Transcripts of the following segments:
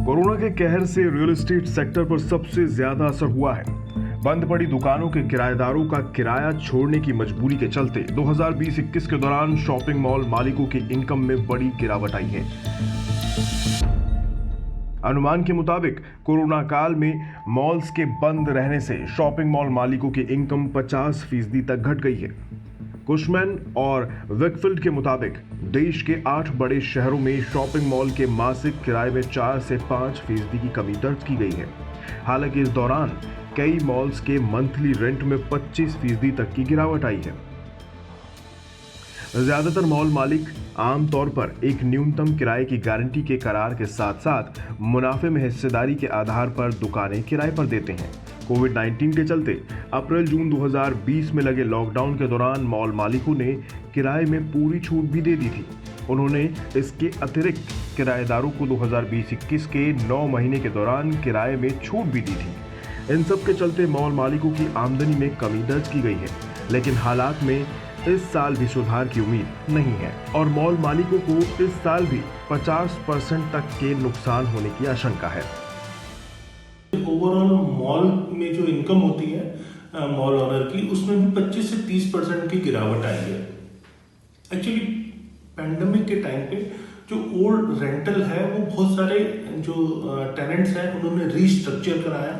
Corona के कहर से रियल एस्टेट सेक्टर पर सबसे ज्यादा असर हुआ है। बंद पड़ी दुकानों के किराएदारों का किराया छोड़ने की मजबूरी के चलते 2020-21 के दौरान शॉपिंग मॉल मालिकों की इनकम में बड़ी गिरावट आई है। अनुमान के मुताबिक कोरोना काल में मॉल्स के बंद रहने से शॉपिंग मॉल मालिकों की इनकम 50% तक घट गई है। कुशमैन और वेकफील्ड के मुताबिक देश के 8 बड़े शहरों में शॉपिंग मॉल के मासिक किराए में 4 से 5% की कमी दर्ज की गई है। हालांकि इस दौरान कई मॉल्स के मंथली रेंट में 25% तक की गिरावट आई है। ज्यादातर मॉल मालिक आमतौर पर एक न्यूनतम किराए की गारंटी के करार के साथ साथ मुनाफे में हिस्सेदारी के आधार पर दुकानें किराए पर देते हैं। कोविड-19 के चलते अप्रैल-जून 2020 में लगे लॉकडाउन के दौरान मॉल मालिकों ने किराए में पूरी छूट भी दे दी थी। उन्होंने इसके अतिरिक्त किराएदारों को 2020-21 के 9 महीने के दौरान किराए में छूट भी दी थी। इन सब के चलते मॉल मालिकों की आमदनी में कमी दर्ज की गई है, लेकिन हालात में इस साल भी सुधार की उम्मीद नहीं है और मॉल मालिकों को इस साल भी 50% तक के नुकसान होने की आशंका है। ओवरऑल मॉल में जो इनकम होती है मॉल ओनर की, उसमें भी 25 से 30% की गिरावट आई है। एक्चुअली पैंडेमिक के टाइम पे जो ओल्ड रेंटल है वो बहुत सारे जो टेनेंट्स हैं उन्होंने रीस्ट्रक्चर कराया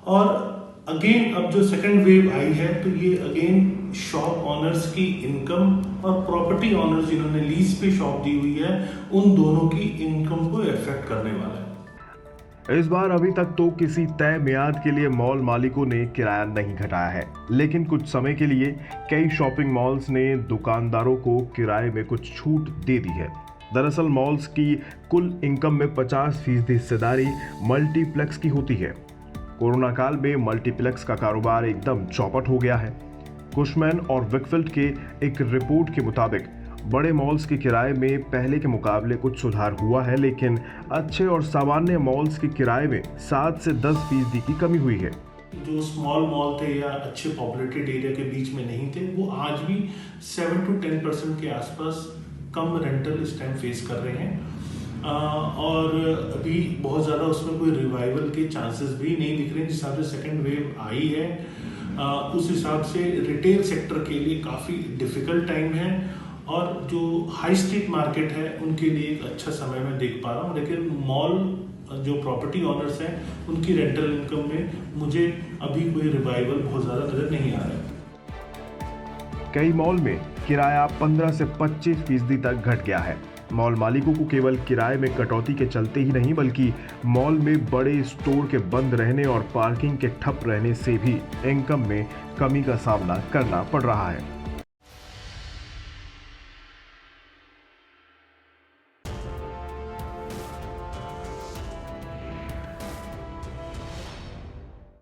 और अगेन अब जो सेकंड वेव आई है तो ये अगेन शॉप ओनर्स की इनकम और प्रॉपर्टी ओनर्स जिन्होंने लीज पे शॉप दी हुई है उन दोनों की इनकम को इफेक्ट करने वाला है। इस बार अभी तक तो किसी तय मियाद के लिए मॉल मालिकों ने किराया नहीं घटाया है, लेकिन कुछ समय के लिए कई शॉपिंग मॉल्स ने दुकानदारों को किराए में कुछ छूट दे दी है। दरअसल मॉल्स की कुल इनकम में 50% हिस्सेदारी मल्टीप्लेक्स की होती है। कोरोना काल में मल्टीप्लेक्स का कारोबार एकदम चौपट हो गया है। कुशमैन और वेकफील्ड के एक रिपोर्ट के मुताबिक बड़े मॉल्स के किराए में पहले के मुकाबले कुछ सुधार हुआ है, लेकिन अच्छे और सामान्य मॉल्स के किराए में 7 से 10% की कमी हुई है। जो स्मॉल मॉल थे या अच्छे पॉपुलेटेड एरिया के बीच में नहीं थे, वो आज भी 7 to 10% के आसपास कम रेंटल इस टाइम फेस कर रहे हैं और अभी बहुत ज़्यादा उसमें कोई रिवाइवल के चांसेस भी नहीं दिख रहे। जिस हिसाब से सेकेंड वेव आई है उस हिसाब से रिटेल सेक्टर के लिए काफ़ी डिफिकल्ट टाइम है और जो हाई स्ट्रीट मार्केट है उनके लिए एक अच्छा समय मैं देख पा रहा हूँ। लेकिन मॉल जो प्रॉपर्टी ओनर्स हैं उनकी रेंटल इनकम में मुझे अभी कोई रिवाइवल बहुत ज़्यादा नजर नहीं आ रहा है। कई मॉल में किराया 15 से 25% तक घट गया है। मॉल मालिकों को केवल किराए में कटौती के चलते ही नहीं, बल्कि मॉल में बड़े स्टोर के बंद रहने और पार्किंग के ठप रहने से भी इनकम में कमी का सामना करना पड़ रहा है।